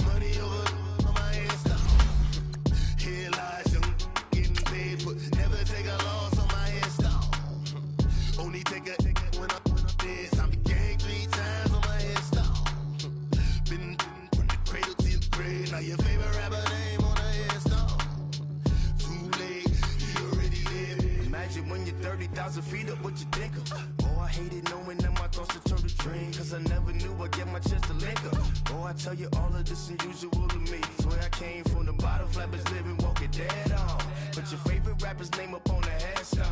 Money over on my install. Here lies young, getting paid, but never take a loss on my install. Only take a when I'm dead. I be gang 3 times on my install. Been from the cradle to the grave. Now your favorite rapper name on the install. Too late, you already lived. Imagine when you're 30,000 feet up, what you think of? Oh, I hated knowing that my thoughts would turn to dream. Cause I never knew I'd get my chest to link up. Oh, I tell you all of this unusual to me. Swear I came from the bottom, flappers living, walking dead on. Put your favorite rapper's name up on the headstone.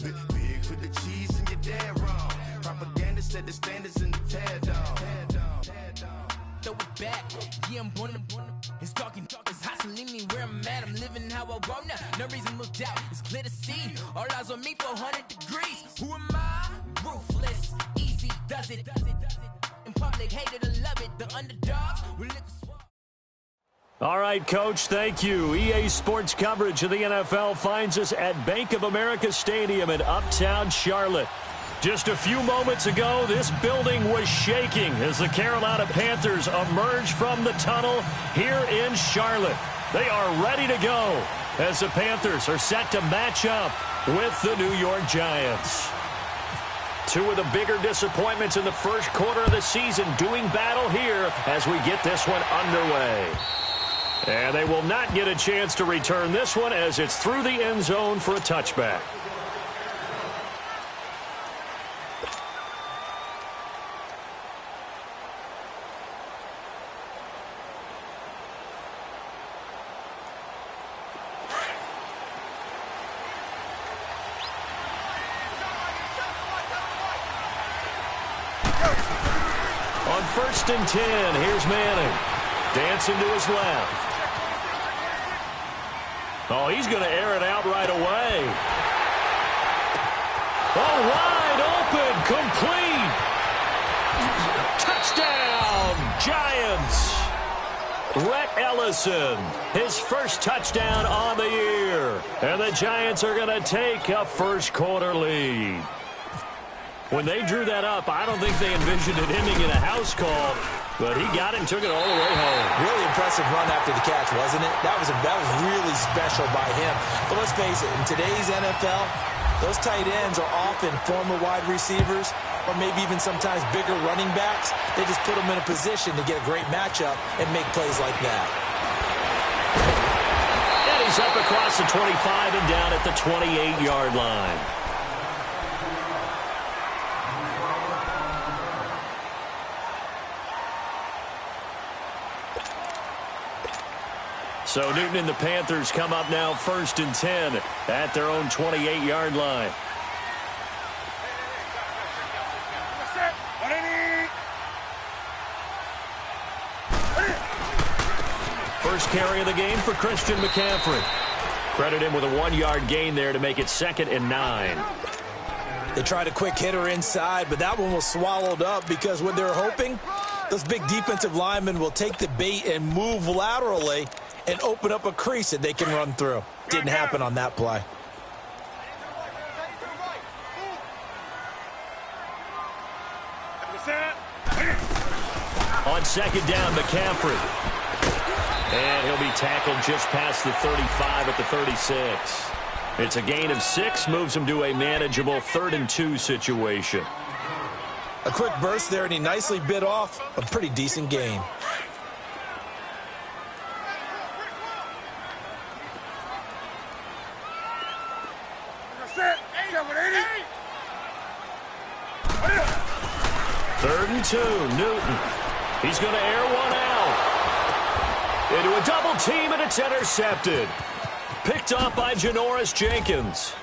Big for the cheese and you're dead wrong. Propaganda set the standards in the tear down. Throw it back, yeah, I'm on the it's talking, it's hustling me where I'm at. I'm living how I want now. No reason to doubt, it's clear to see. All eyes on me for 100 degrees. Who am I? Ruthless, easy, does it. In public, hate it or love it. The underdogs will lick a swamp. All right, Coach, thank you. EA Sports coverage of the NFL finds us at Bank of America Stadium in Uptown Charlotte. Just a few moments ago, this building was shaking as the Carolina Panthers emerged from the tunnel here in Charlotte. They are ready to go as the Panthers are set to match up with the New York Giants. Two of the bigger disappointments in the first quarter of the season doing battle here as we get this one underway. And they will not get a chance to return this one as it's through the end zone for a touchback. On 1st and 10, here's Manning. Dancing to his left. Oh, he's going to air it out right away. Oh, wide open, complete. Touchdown, Giants. Rhett Ellison, his first touchdown on the year. And the Giants are going to take a first quarter lead. When they drew that up, I don't think they envisioned it ending in a house call, but he got it and took it all the way home. Really impressive run after the catch, wasn't it? That was really special by him. But let's face it, in today's NFL, those tight ends are often former wide receivers or maybe even sometimes bigger running backs. They just put them in a position to get a great matchup and make plays like that. And he's up across the 25 and down at the 28-yard line. So Newton and the Panthers come up now 1st and 10 at their own 28-yard line. First carry of the game for Christian McCaffrey. Credit him with a 1-yard gain there to make it 2nd and 9. They tried a quick hitter inside, but that one was swallowed up because what they're hoping, those big defensive linemen will take the bait and move laterally and open up a crease that they can run through. Didn't happen on that play. On 2nd down, McCaffrey. And he'll be tackled just past the 35 at the 36. It's a gain of 6, moves him to a manageable 3rd and 2 situation. A quick burst there, and he nicely bit off a pretty decent gain. Third and 2, Newton. He's going to air one out. Into a double team, and it's intercepted. Picked off by Janoris Jenkins.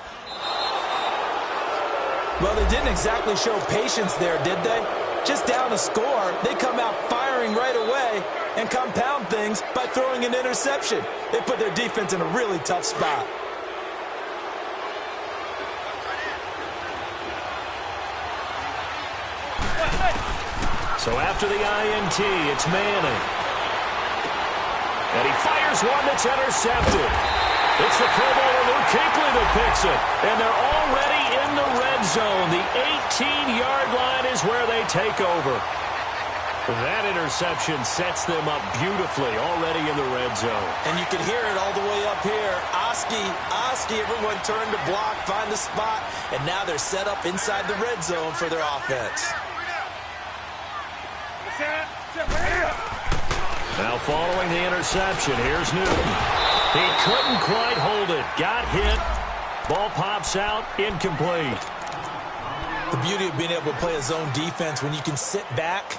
Well, they didn't exactly show patience there, did they? Just down a score, they come out firing right away and compound things by throwing an interception. They put their defense in a really tough spot. So after the INT, it's Manning. And he fires one that's intercepted. It's the Pro Bowler Luke Kuechly that picks it. And they're already in the red zone. The 18-yard line is where they take over. That interception sets them up beautifully already in the red zone. And you can hear it all the way up here. Oski, everyone turned to block, find the spot, and now they're set up inside the red zone for their offense. Now following the interception, here's Newton. He couldn't quite hold it. Got hit. Ball pops out, incomplete. The beauty of being able to play a zone defense when you can sit back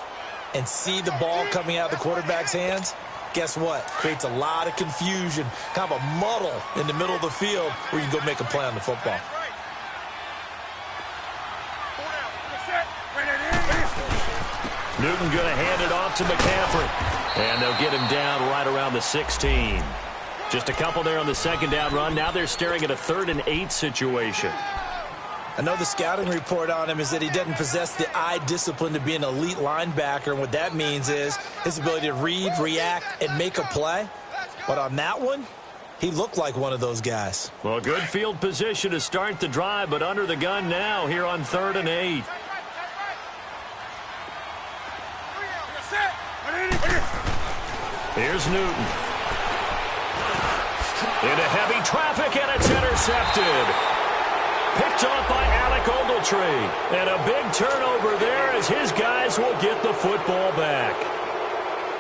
and see the ball coming out of the quarterback's hands, guess what? Creates a lot of confusion, kind of a muddle in the middle of the field where you can go make a play on the football. Newton going to hand it off to McCaffrey. And they'll get him down right around the 16. Just a couple there on the second down run. Now they're staring at a 3rd and 8 situation. I know the scouting report on him is that he doesn't possess the eye discipline to be an elite linebacker. And what that means is his ability to read, react, and make a play. But on that one, he looked like one of those guys. Well, good field position to start the drive, but under the gun now here on 3rd and 8. Here's Newton. Into heavy traffic, and it's intercepted. Picked off by Alec Ogletree. And a big turnover there as his guys will get the football back.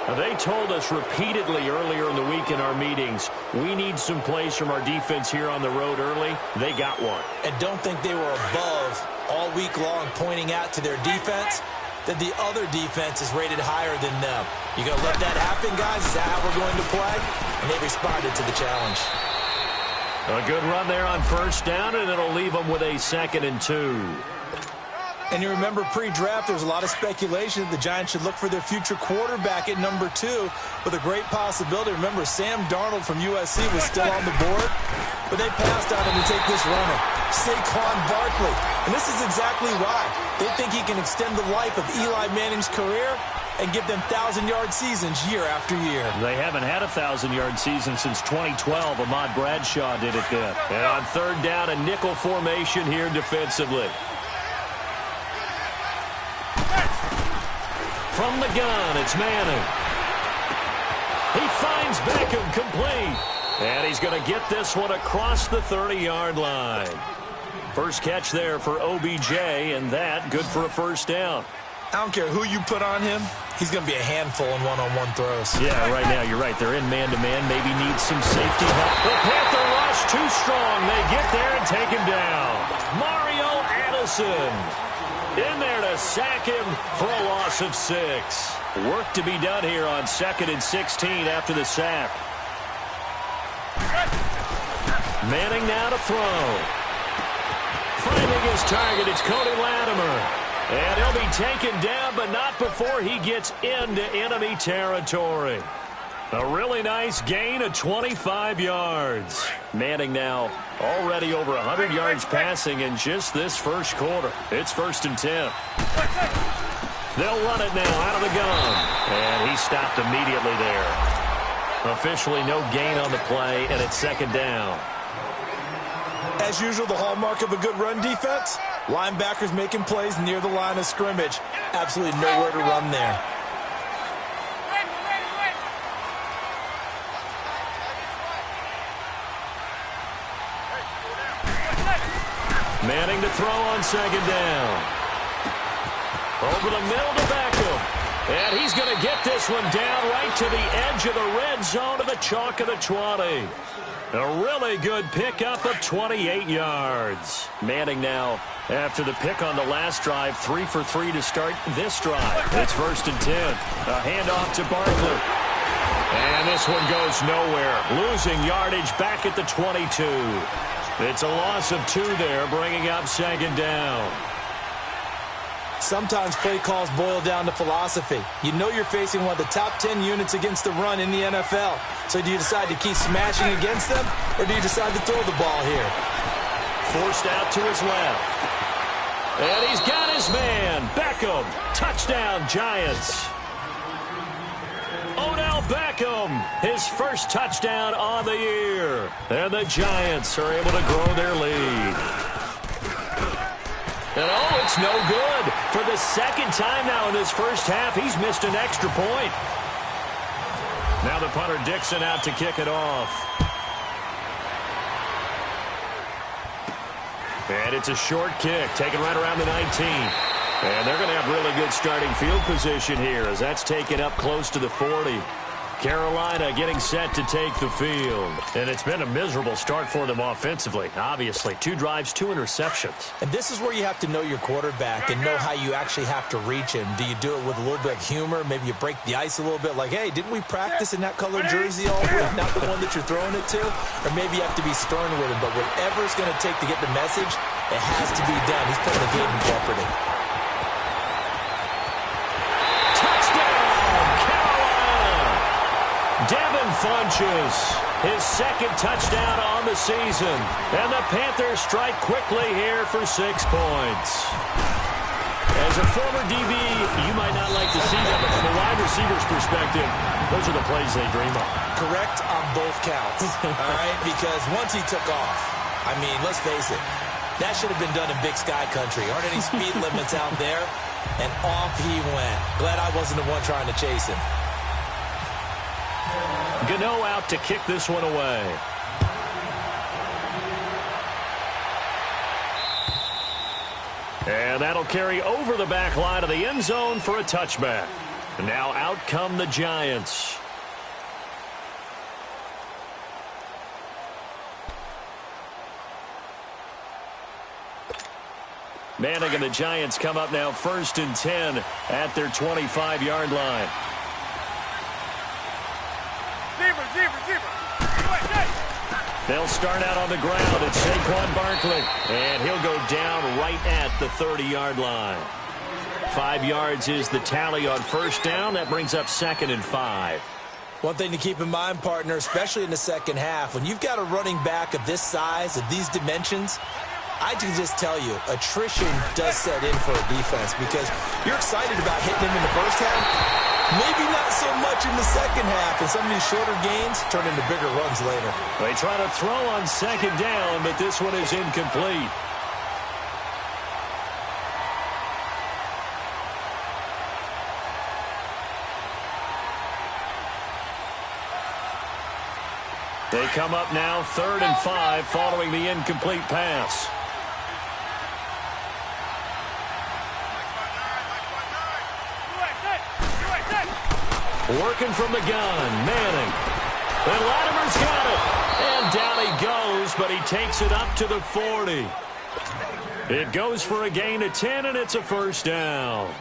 Now, they told us repeatedly earlier in the week in our meetings, we need some plays from our defense here on the road early. They got one. And don't think they were above all week long pointing out to their defense that the other defense is rated higher than them. You going to let that happen, guys? Is that how we're going to play? And they responded to the challenge. A good run there on 1st down, and it'll leave them with a 2nd and 2. And you remember pre-draft, there was a lot of speculation that the Giants should look for their future quarterback at number 2 with a great possibility. Remember, Sam Darnold from USC was still on the board, but they passed on him to take this runner, Saquon Barkley. And this is exactly why. They think he can extend the life of Eli Manning's career and give them 1,000-yard seasons year after year. They haven't had a 1,000-yard season since 2012. Ahmad Bradshaw did it then. And on 3rd down, a nickel formation here defensively. From the gun, it's Manning. He finds Beckham complete. And he's going to get this one across the 30-yard line. First catch there for OBJ, and that good for a 1st down. I don't care who you put on him, he's going to be a handful in one-on-one throws. Yeah, right now, you're right. They're in man-to-man. Maybe needs some safety help. The Panther rush too strong. They get there and take him down. Mario Addison in there to sack him for a loss of 6. Work to be done here on 2nd and 16 after the sack. Manning now to throw. Finding his target, it's Cody Latimer. And he'll be taken down, but not before he gets into enemy territory. A really nice gain of 25 yards. Manning now already over 100 yards passing in just this first quarter. It's 1st and 10. They'll run it now out of the gun. And he stopped immediately there. Officially no gain on the play, and it's 2nd down. As usual, the hallmark of a good run defense, linebackers making plays near the line of scrimmage. Absolutely nowhere to run there. Manning to throw on 2nd down. Over the middle to Beckham. And he's going to get this one down right to the edge of the red zone to the chalk of the 20. A really good pickup of 28 yards. Manning now, after the pick on the last drive, 3 for 3 to start this drive. It's 1st and 10. A handoff to Barkley. And this one goes nowhere. Losing yardage back at the 22. It's a loss of 2 there, bringing up 2nd down. Sometimes play calls boil down to philosophy. You know you're facing one of the top 10 units against the run in the NFL. So do you decide to keep smashing against them, or do you decide to throw the ball here? Forced out to his left. And he's got his man. Beckham. Touchdown, Giants. Odell Beckham, his first touchdown on the year. And the Giants are able to grow their lead. And oh, it's no good. For the second time now in this first half, he's missed an extra point. Now the punter Dixon out to kick it off. And it's a short kick, taken right around the 19. And they're going to have really good starting field position here as that's taken up close to the 40. Carolina getting set to take the field. And it's been a miserable start for them offensively. Obviously, 2 drives, 2 interceptions. And this is where you have to know your quarterback and know how you actually have to reach him. Do you do it with a little bit of humor? Maybe you break the ice a little bit like, hey, didn't we practice in that colored jersey all week? Not the one that you're throwing it to? Or maybe you have to be stern with him. But whatever it's going to take to get the message, it has to be done. He's putting the game in jeopardy. Devin Funches, his second touchdown on the season. And the Panthers strike quickly here for 6 points. As a former DB, you might not like to see that, but from a wide receiver's perspective, those are the plays they dream of. Correct on both counts, all right? Because once he took off, I mean, let's face it, that should have been done in Big Sky Country. Aren't any speed limits out there? And off he went. Glad I wasn't the one trying to chase him. Gano out to kick this one away. And that'll carry over the back line of the end zone for a touchback. And now out come the Giants. Manning and the Giants come up now 1st and 10 at their 25-yard line. They'll start out on the ground. It's Saquon Barkley. And he'll go down right at the 30-yard line. 5 yards is the tally on first down. That brings up 2nd and 5. One thing to keep in mind, partner, especially in the second half, when you've got a running back of this size, of these dimensions, I can just tell you, attrition does set in for a defense because you're excited about hitting him in the first half. Maybe not so much in the second half, and some of these shorter gains turn into bigger runs later. They try to throw on 2nd down, but this one is incomplete. They come up now 3rd and 5 following the incomplete pass. Working from the gun, Manning. And Latimer's got it. And down he goes, but he takes it up to the 40. It goes for a gain of 10, and it's a first down.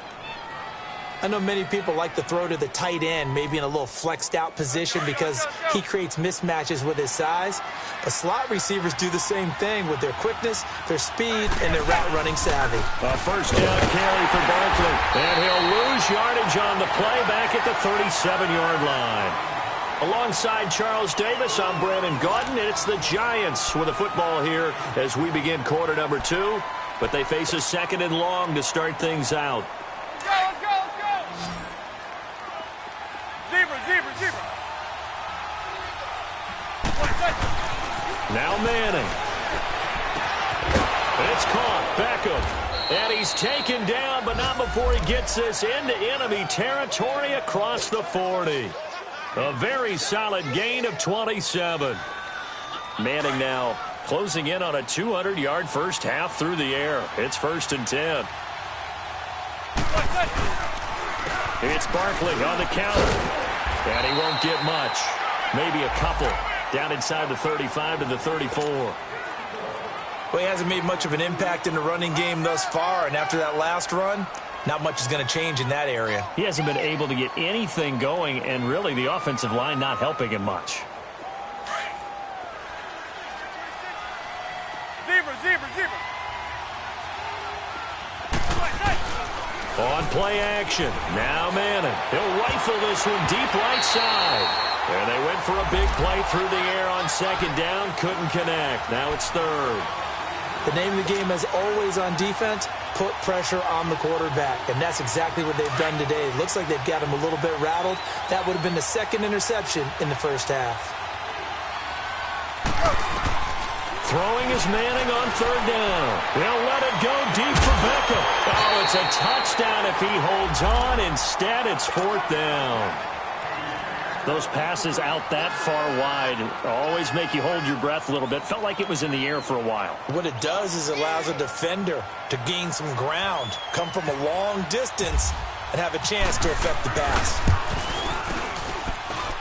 I know many people like to throw to the tight end, maybe in a little flexed out position because he creates mismatches with his size. But slot receivers do the same thing with their quickness, their speed, and their route running savvy. A first down carry for Barkley. And he'll lose yardage on the play back at the 37-yard line. Alongside Charles Davis, I'm Brandon Gaudin, and it's the Giants with the football here as we begin quarter number 2. But they face a 2nd and long to start things out. Now Manning. It's caught. Beckham. And he's taken down, but not before he gets this into enemy territory across the 40. A very solid gain of 27. Manning now closing in on a 200-yard first half through the air. It's 1st and 10. It's Barkley on the counter. And he won't get much. Maybe a couple. Down inside the 35 to the 34. Well, he hasn't made much of an impact in the running game thus far, and after that last run, not much is going to change in that area. He hasn't been able to get anything going, and really the offensive line not helping him much. On play action. Now Manning. He'll rifle this one deep right side. And they went for a big play through the air on 2nd down. Couldn't connect. Now it's 3rd. The name of the game, as always on defense, put pressure on the quarterback. And that's exactly what they've done today. It looks like they've got him a little bit rattled. That would have been the 2nd interception in the first half. Throwing is Manning on third down. They'll let it go deep for Beckham. Oh, it's a touchdown if he holds on. Instead, it's fourth down. Those passes out that far wide always make you hold your breath a little bit. Felt like it was in the air for a while. What it does is it allows a defender to gain some ground, come from a long distance, and have a chance to affect the pass.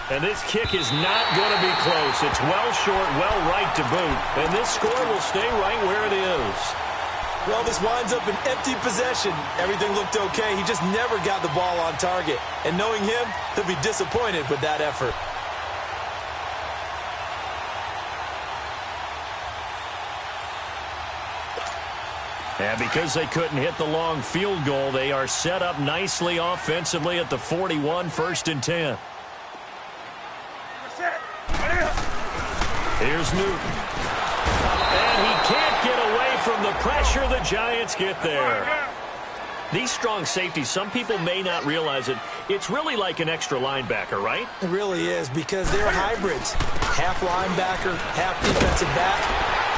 And this kick is not going to be close. It's well short, well right to boot. And this score will stay right where it is. Well, this winds up an empty possession. Everything looked okay. He just never got the ball on target. And knowing him, he'll be disappointed with that effort. And because they couldn't hit the long field goal, they are set up nicely offensively at the 41, 1st and 10. Here's Newton. And he can't get away from the pressure. The Giants get there. These strong safeties, some people may not realize it. It's really like an extra linebacker, right? It really is, because they're hybrids. Half linebacker, half defensive back.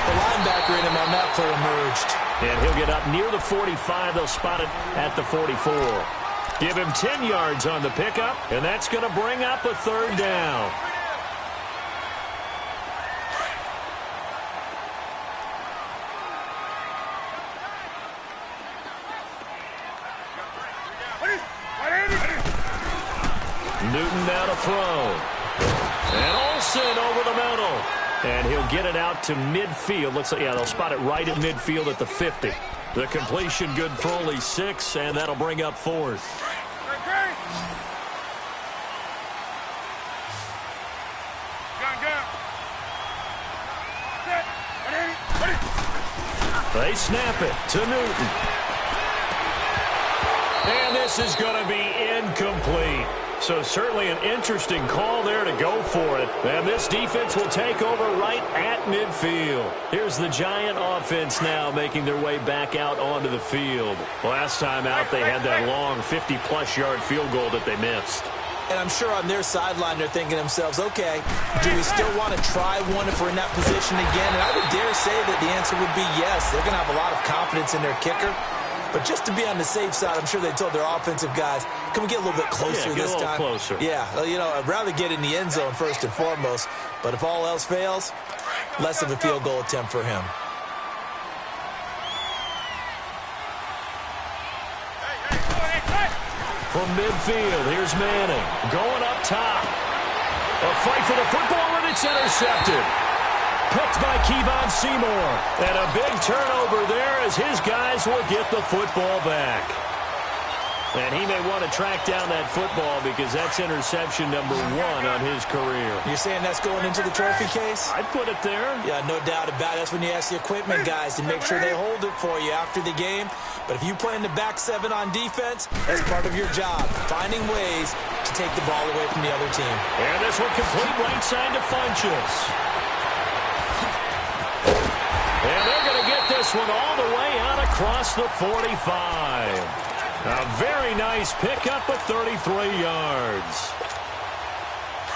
The linebacker in him on that play emerged. And he'll get up near the 45. They'll spot it at the 44. Give him 10 yards on the pickup, and that's going to bring up a third down. Newton now to throw. And Olsen over the middle. And he'll get it out to midfield. They'll spot it right at midfield at the 50. The completion good for only 6, and that'll bring up 4th. They snap it to Newton. And this is going to be incomplete. So certainly an interesting call there to go for it. And this defense will take over right at midfield. Here's the Giant offense now making their way back out onto the field. Last time out they had that long 50-plus yard field goal that they missed. And I'm sure on their sideline they're thinking to themselves, okay, do we still want to try one if we're in that position again? And I would dare say that the answer would be yes. They're going to have a lot of confidence in their kicker. But just to be on the safe side, I'm sure they told their offensive guys, can we get a little bit closer this time? Closer. Yeah, well, I'd rather get in the end zone first and foremost. But if all else fails, less of a field goal attempt for him. From midfield, here's Manning going up top. A fight for the football, and it's intercepted. Picked by Kevon Seymour. And a big turnover there as his guys will get the football back. And he may want to track down that football because that's interception number 1 on his career. You're saying that's going into the trophy case? I'd put it there. Yeah, no doubt about it. That's when you ask the equipment guys to make sure they hold it for you after the game. But if you play in the back 7 on defense, that's part of your job, finding ways to take the ball away from the other team. And this one complete right side to Funchess. And they're going to get this one all the way out across the 45. A very nice pickup of 33 yards.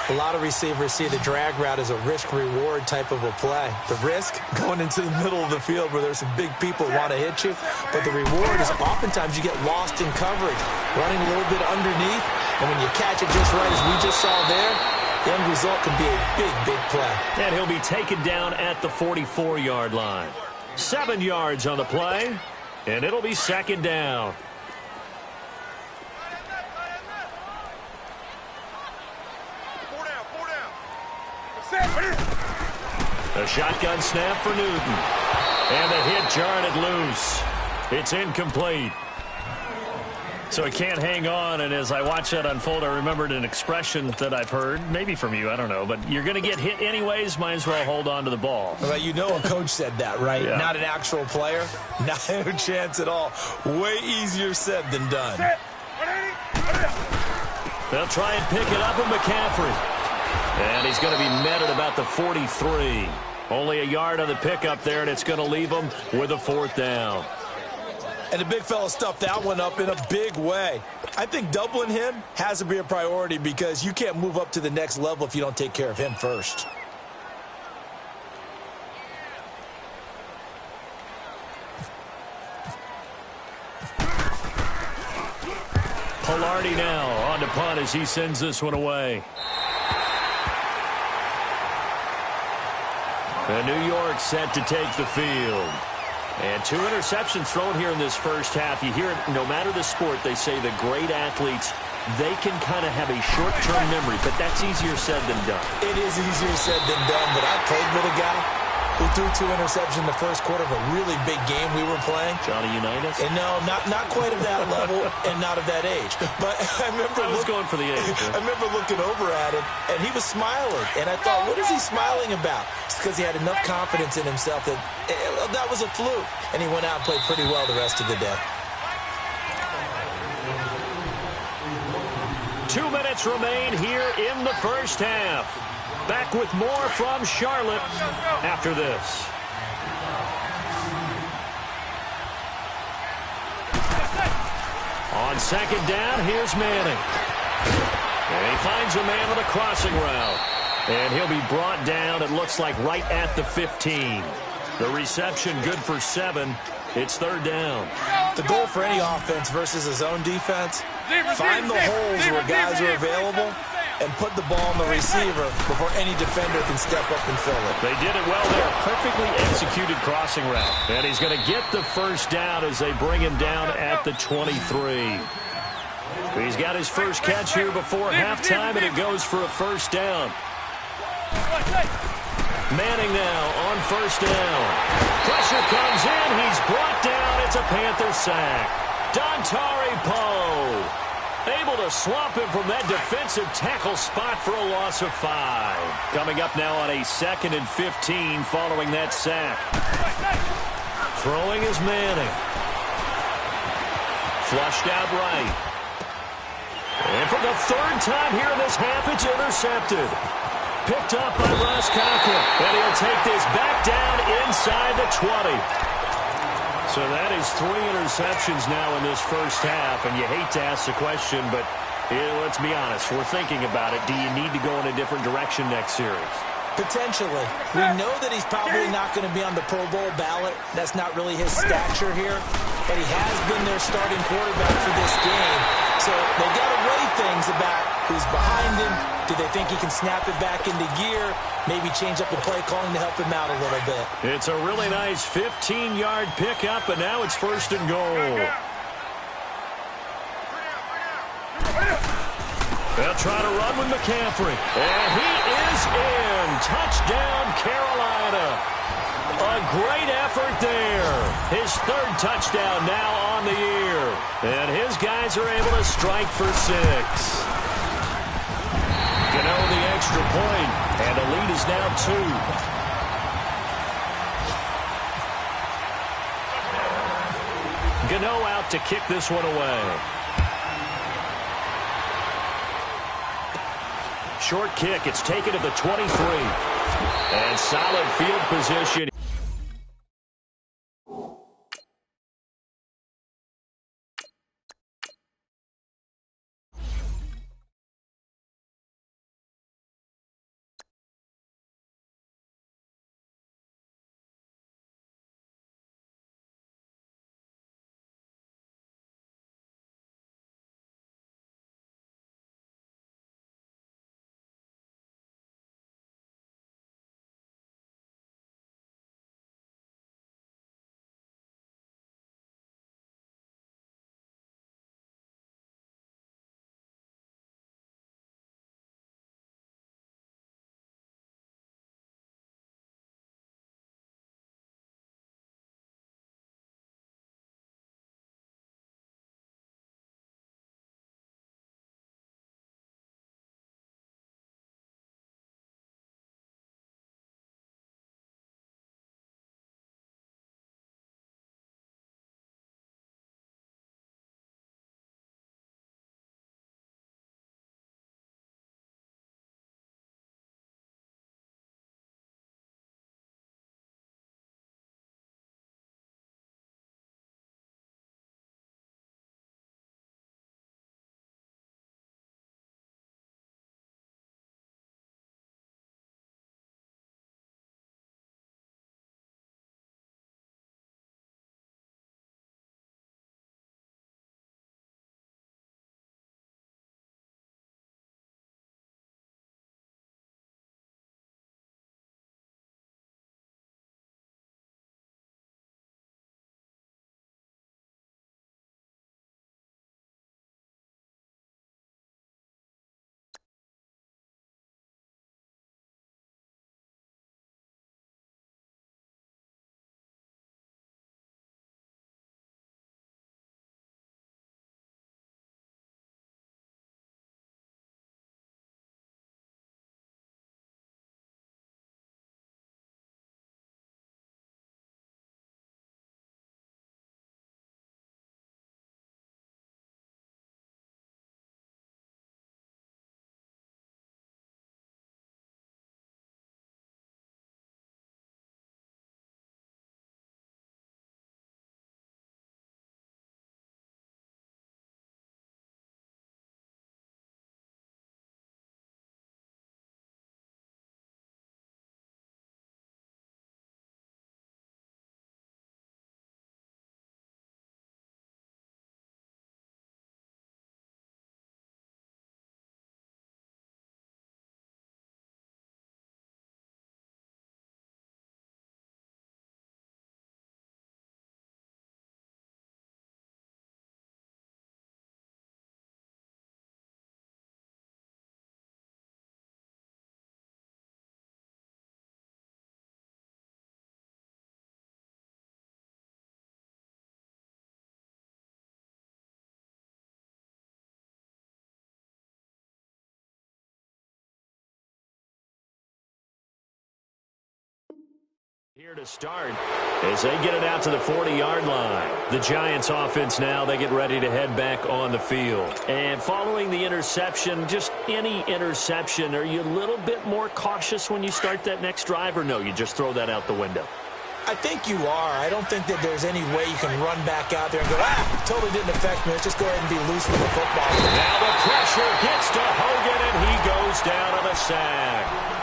A lot of receivers see the drag route as a risk-reward type of a play. The risk, going into the middle of the field where there's some big people who want to hit you. But the reward is oftentimes you get lost in coverage, running a little bit underneath. And when you catch it just right, as we just saw there, the end result can be a big, big play. And he'll be taken down at the 44-yard line. 7 yards on the play, and it'll be second down. A shotgun snap for Newton. And the hit jarred it loose. It's incomplete. So he can't hang on, and as I watch that unfold, I remembered an expression that I've heard, maybe from you, I don't know, but you're going to get hit anyways, might as well hold on to the ball. Well, a coach said that, right? Yeah. Not an actual player. Not a chance at all. Way easier said than done. They'll try and pick it up with McCaffrey. And he's going to be met at about the 43. Only a yard on the pickup there, and it's going to leave him with a 4th down. And the big fella stuffed that one up in a big way. I think doubling him has to be a priority because you can't move up to the next level if you don't take care of him first. Velarde now on to punt as he sends this one away. And New York set to take the field. And 2 interceptions thrown here in this first half. You hear it, no matter the sport, they say the great athletes, they can kind of have a short-term memory, but that's easier said than done. It is easier said than done, but I played with a guy who threw 2 interceptions in the first quarter of a really big game we were playing. Johnny Unitas? And no, not quite of that level and not of that age. But I remember going for the age. I remember looking over at him, and he was smiling. And I thought, what is he smiling about? It's because he had enough confidence in himself that that was a fluke. And he went out and played pretty well the rest of the day. 2 minutes remain here in the first half. Back with more from Charlotte after this. On second down, here's Manning. And he finds a man on a crossing route. And he'll be brought down, it looks like, right at the 15. The reception good for 7. It's third down. The goal for any offense versus a zone defense, find the holes where guys are available and put the ball on the receiver before any defender can step up and fill it. They did it well there. Perfectly executed crossing route. And he's going to get the first down as they bring him down at the 23. He's got his first catch here before halftime, and it goes for a first down. Manning now on first down. Pressure comes in. He's brought down. It's a Panther sack. Dontari Poe able to swamp him from that defensive tackle spot for a loss of 5. Coming up now on a 2nd and 15 following that sack. Throwing is Manning. Flushed out right. And for the 3rd time here in this half, it's intercepted. Picked up by Ross Cochran. And he'll take this back down inside the 20. So that is 3 interceptions now in this first half. And you hate to ask the question, but let's be honest. We're thinking about it. Do you need to go in a different direction next series? Potentially. We know that he's probably not going to be on the Pro Bowl ballot. That's not really his stature here. But he has been their starting quarterback for this game. So they've got to weigh things about who's behind him. Do they think he can snap it back into gear? Maybe change up the play calling to help him out a little bit. It's a really nice 15-yard pickup, and now it's 1st and goal. They'll try to run with McCaffrey. And he is in. Touchdown, Carolina. A great effort there. His 3rd touchdown now on the year. And his guys are able to strike for 6. Gano the extra point, and the lead is now 2. Gano out to kick this one away. Short kick, it's taken to the 23. And solid field position. Here to start as they get it out to the 40-yard line. The Giants offense now, they get ready to head back on the field. And following the interception, just any interception, are you a little bit more cautious when you start that next drive, or no, you just throw that out the window? I think you are. I don't think that there's any way you can run back out there and go, totally didn't affect me. Let's just go ahead and be loose with the football. Now the pressure gets to Hogan, and he goes down on the sack.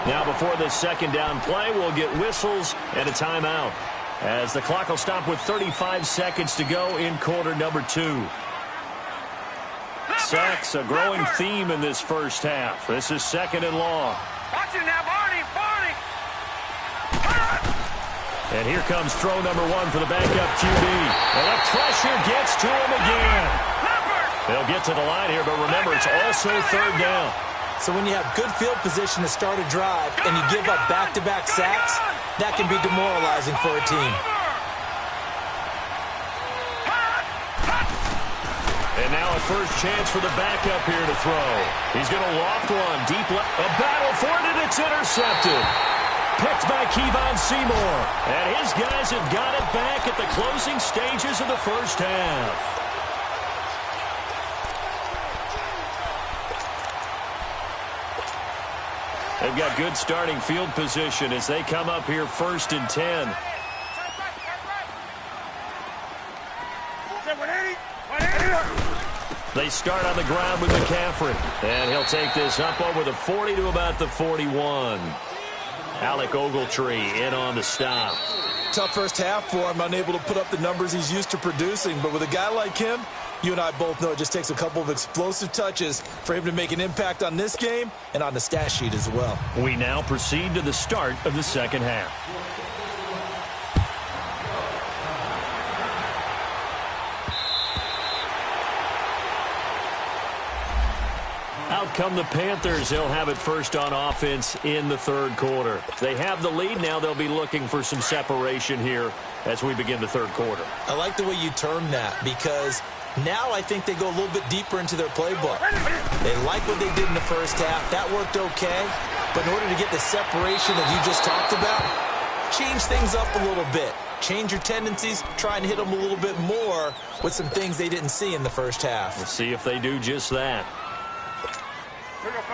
Now before this second down play, we'll get whistles and a timeout, as the clock will stop with 35 seconds to go in quarter number 2. Sacks, a growing theme in this first half. This is second and long. Watch it now, Barney! And here comes throw number 1 for the backup QB. And the pressure gets to him again. They'll get to the line here, but remember, it's also third down. So when you have good field position to start a drive and you give up back-to-back sacks, that can be demoralizing for a team. And now a first chance for the backup here to throw. He's going to loft one deep left. A battle for it, and it's intercepted. Picked by Kevon Seymour. And his guys have got it back at the closing stages of the first half. They've got good starting field position as they come up here first and 10. They start on the ground with McCaffrey. And he'll take this up over the 40 to about the 41. Alec Ogletree in on the stop. Tough first half for him, unable to put up the numbers he's used to producing. But with a guy like him, you and I both know it just takes a couple of explosive touches for him to make an impact on this game and on the stat sheet as well. We now proceed to the start of the second half. Out come the Panthers. They'll have it first on offense in the third quarter. They have the lead. Now they'll be looking for some separation here as we begin the third quarter. I like the way you term that, because now I think they go a little bit deeper into their playbook. They like what they did in the first half. That worked okay. But in order to get the separation that you just talked about, change things up a little bit. Change your tendencies. Try and hit them a little bit more with some things they didn't see in the first half. We'll see if they do just that.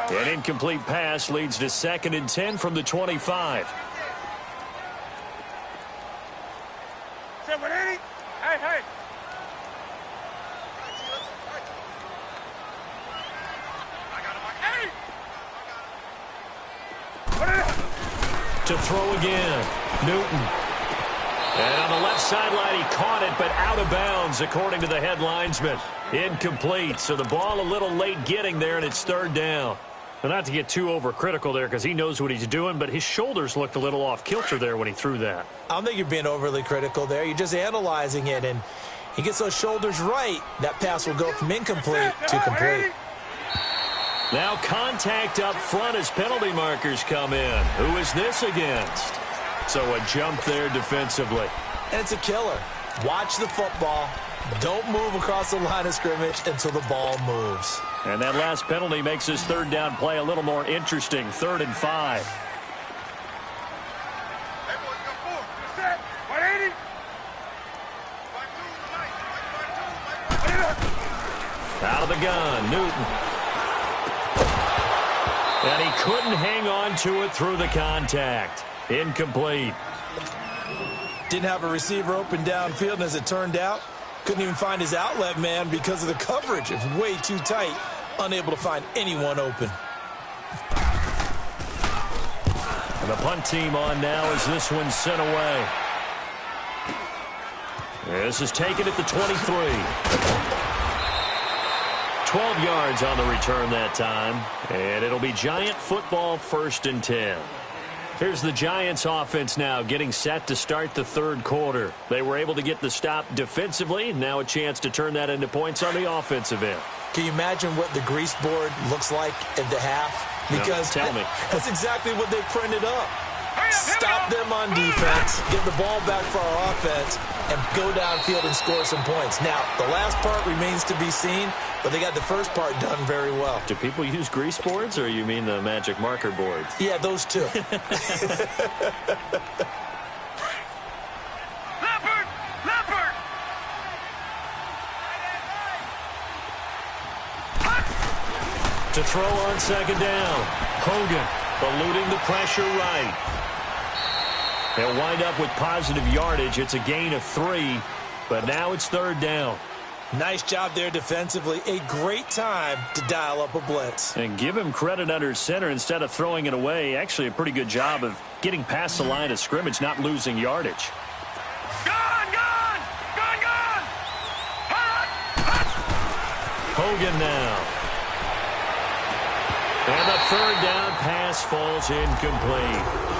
An incomplete pass leads to second and 10 from the 25. To throw again, Newton. And on the left sideline, he caught it, but out of bounds, according to the head linesman. Incomplete, so the ball a little late getting there, and it's third down. Well, not to get too overcritical there, because he knows what he's doing, but his shoulders looked a little off kilter there when he threw that. I don't think you're being overly critical there. You're just analyzing it, and he gets those shoulders right. That pass will go from incomplete to complete. Now contact up front as penalty markers come in. Who is this against? So a jump there defensively. And it's a killer. Watch the football. Don't move across the line of scrimmage until the ball moves. And that last penalty makes his third down play a little more interesting. 3rd and 5. Out of the gun, Newton. And he couldn't hang on to it through the contact. Incomplete. Didn't have a receiver open downfield, and as it turned out, couldn't even find his outlet man because of the coverage. It's way too tight, unable to find anyone open. And the punt team on now as this one's sent away. This is taken at the 23. 12 yards on the return that time. And it'll be Giant football, 1st and 10. Here's the Giants offense now getting set to start the third quarter. They were able to get the stop defensively. Now a chance to turn that into points on the offensive end. Can you imagine what the grease board looks like at the half? Because no, tell me. That's exactly what they printed up. Stop them on defense, get the ball back for our offense, and go downfield and score some points. Now, the last part remains to be seen, but they got the first part done very well. Do people use grease boards, or you mean the magic marker boards? Yeah, those two. To throw on second down. Hogan eluding the pressure right. They'll wind up with positive yardage. It's a gain of 3, but now it's third down. Nice job there defensively. A great time to dial up a blitz. And give him credit under center instead of throwing it away. Actually, a pretty good job of getting past the line of scrimmage, not losing yardage. Hogan now. And the third down pass falls incomplete.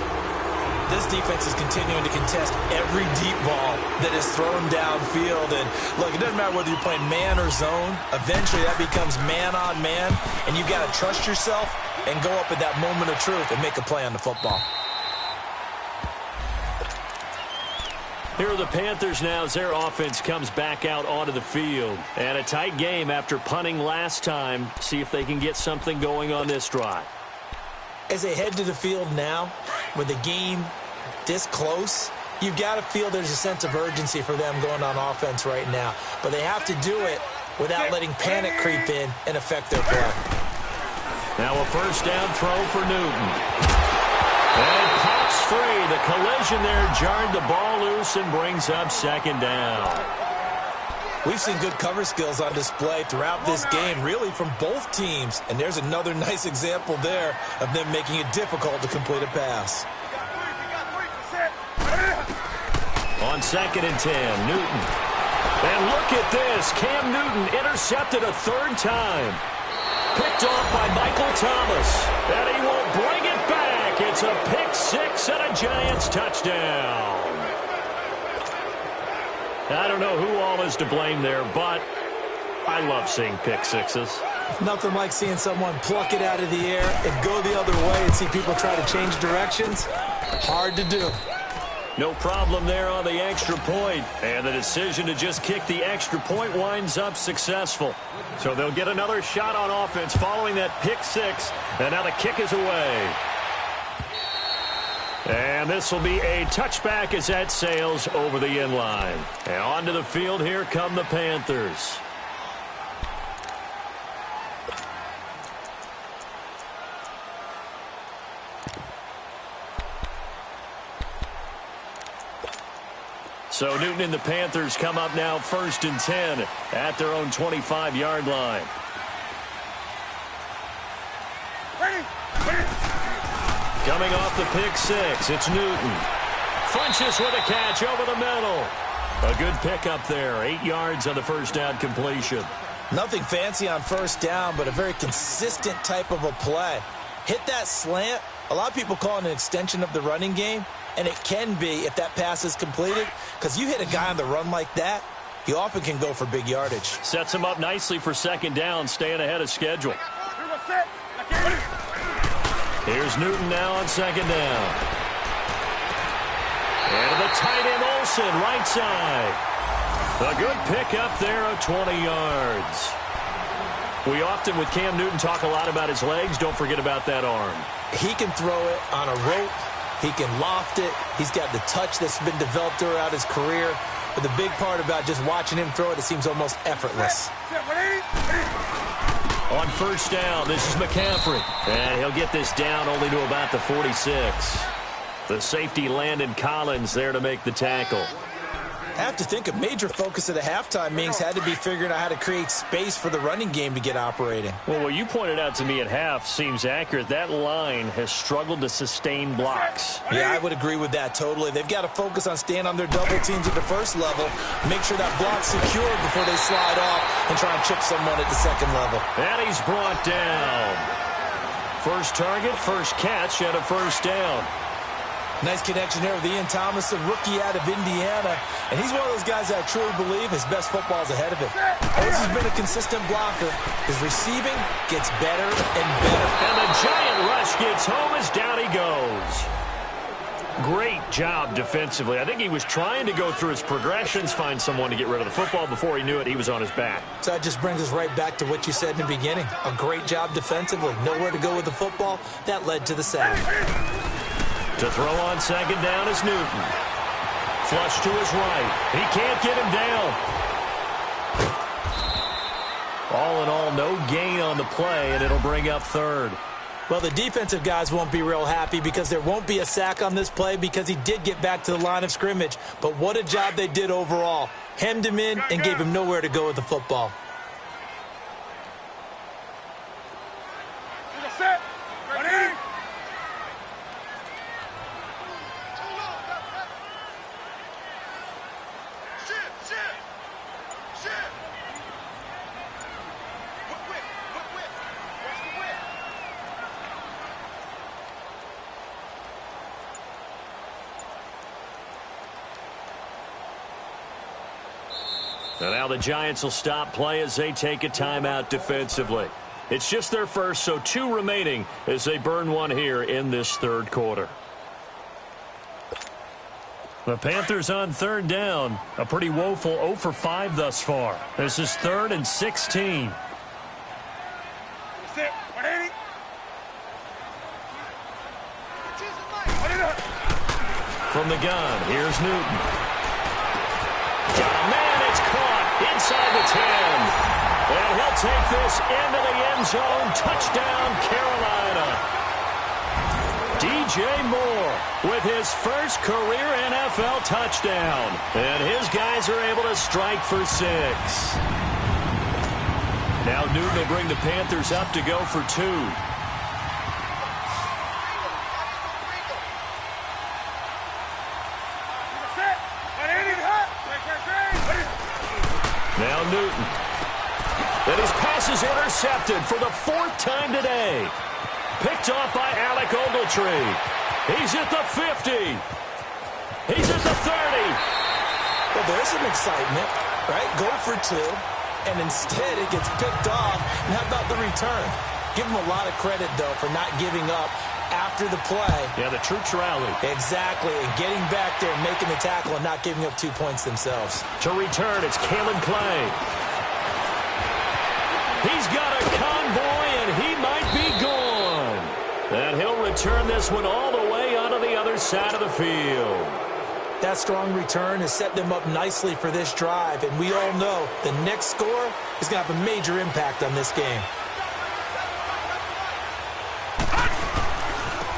This defense is continuing to contest every deep ball that is thrown downfield. And look, it doesn't matter whether you're playing man or zone. Eventually that becomes man on man. And you've got to trust yourself and go up at that moment of truth and make a play on the football. Here are the Panthers now as their offense comes back out onto the field. And a tight game after punting last time. See if they can get something going on this drive. As they head to the field now, with the game this close, you've got to feel there's a sense of urgency for them going on offense right now. But they have to do it without letting panic creep in and affect their play. Now a first down throw for Newton. And pops free. The collision there jarred the ball loose and brings up second down. We've seen good cover skills on display throughout this game, really from both teams. And there's another nice example there of them making it difficult to complete a pass. On 2nd and 10, Newton. And look at this. Cam Newton intercepted a third time. Picked off by Michael Thomas. And he will bring it back. It's a pick six and a Giants touchdown. I don't know who all is to blame there, but I love seeing pick sixes. Nothing like seeing someone pluck it out of the air and go the other way and see people try to change directions. Hard to do. No problem there on the extra point. And the decision to just kick the extra point winds up successful. So they'll get another shot on offense following that pick six. And now the kick is away. And this will be a touchback as that sails over the end line. And onto the field, here come the Panthers. So Newton and the Panthers come up now 1st and 10 at their own 25-yard line. Coming off the pick six, it's Newton. Funches with a catch over the middle. A good pickup there, 8 yards on the first down completion. Nothing fancy on first down, but a very consistent type of a play. Hit that slant. A lot of people call it an extension of the running game, and it can be if that pass is completed, because you hit a guy on the run like that, you often can go for big yardage. Sets him up nicely for second down, staying ahead of schedule. Here's Newton now on second down. And the tight end Olsen, right side. A good pickup there of 20 yards. We often, with Cam Newton, talk a lot about his legs. Don't forget about that arm. He can throw it on a rope. He can loft it. He's got the touch that's been developed throughout his career. But the big part about just watching him throw it, it seems almost effortless. On first down, this is McCaffrey. And he'll get this down only to about the 46. The safety Landon Collins there to make the tackle. I have to think a major focus of the halftime meetings had to be figuring out how to create space for the running game to get operating. Well, what you pointed out to me at half seems accurate. That line has struggled to sustain blocks. Yeah, I would agree with that totally. They've got to focus on staying on their double teams at the first level, make sure that block's secured before they slide off and try and chip someone at the second level. And he's brought down. First target, first catch, and a first down. Nice connection there with Ian Thomas, a rookie out of Indiana. And he's one of those guys that I truly believe his best football is ahead of him. This has been a consistent blocker. His receiving gets better and better. And the giant rush gets home as down he goes. Great job defensively. I think he was trying to go through his progressions, find someone to get rid of the football. Before he knew it, he was on his back. So that just brings us right back to what you said in the beginning. A great job defensively. Nowhere to go with the football. That led to the sack. To throw on second down is Newton. Flush to his right. He can't get him down. All in all, no gain on the play, and it'll bring up third. Well, the defensive guys won't be real happy because there won't be a sack on this play because he did get back to the line of scrimmage. But what a job they did overall. Hemmed him in and gave him nowhere to go with the football. And now the Giants will stop play as they take a timeout defensively. It's just their first, so 2 remaining as they burn one here in this third quarter. The Panthers on third down. A pretty woeful 0 for 5 thus far. This is 3rd and 16. From the gun, here's Newton. Got a man, it's caught inside the 10. And he'll take this into the end zone. Touchdown, Carolina. DJ Moore with his first career NFL touchdown. And his guys are able to strike for 6. Now Newton will bring the Panthers up to go for 2. Now Newton. And his pass is intercepted for the 4th time today. Picked off by Alec Ogletree. He's at the 50. He's at the 30. Well, there's some excitement, right? Go for 2, and instead it gets picked off. And how about the return? Give him a lot of credit, though, for not giving up after the play. Yeah, the troops rallied. Exactly, and getting back there and making the tackle and not giving up 2 points themselves. To return, it's Kalen Clay. He's got a convoy, and he might be gone. And he'll return this one all the way onto the other side of the field. That strong return has set them up nicely for this drive, and we all know the next score is going to have a major impact on this game.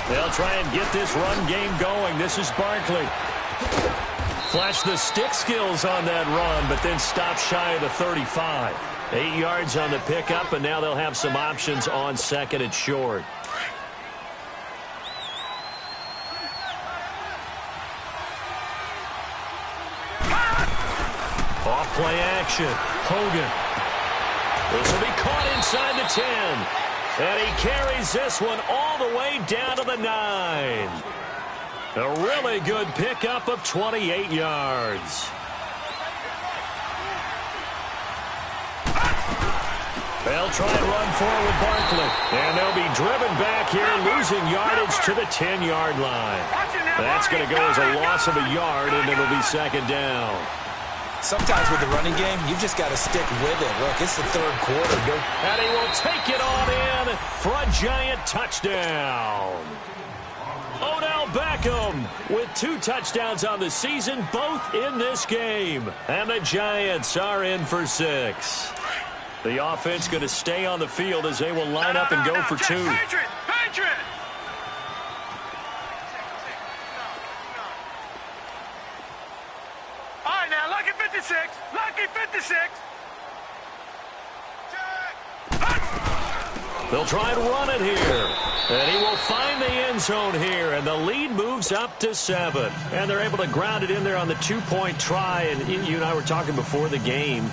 They'll try and get this run game going. This is Barkley. Flash the stick skills on that run, but then stop shy of the 35. 8 yards on the pickup, and now they'll have some options on 2nd and short. Off-play action. Hogan. This will be caught inside the 10. And he carries this one all the way down to the 9. A really good pickup of 28 yards. They'll try and run forward with Barkley. And they'll be driven back here, losing yardage to the 10-yard line. That's going to go as a loss of a yard, and it'll be 2nd down. Sometimes with the running game, you've just got to stick with it. Look, it's the 3rd quarter. And he will take it on in for a Giant touchdown. Odell Beckham with 2 touchdowns on the season, both in this game. And the Giants are in for 6. The offense going to stay on the field as they will line up and go for 2. All right, now, lucky 56. Lucky 56. They'll try and run it here. And he will find the end zone here. And the lead moves up to 7. And they're able to ground it in there on the 2-point try. And you and I were talking before the game.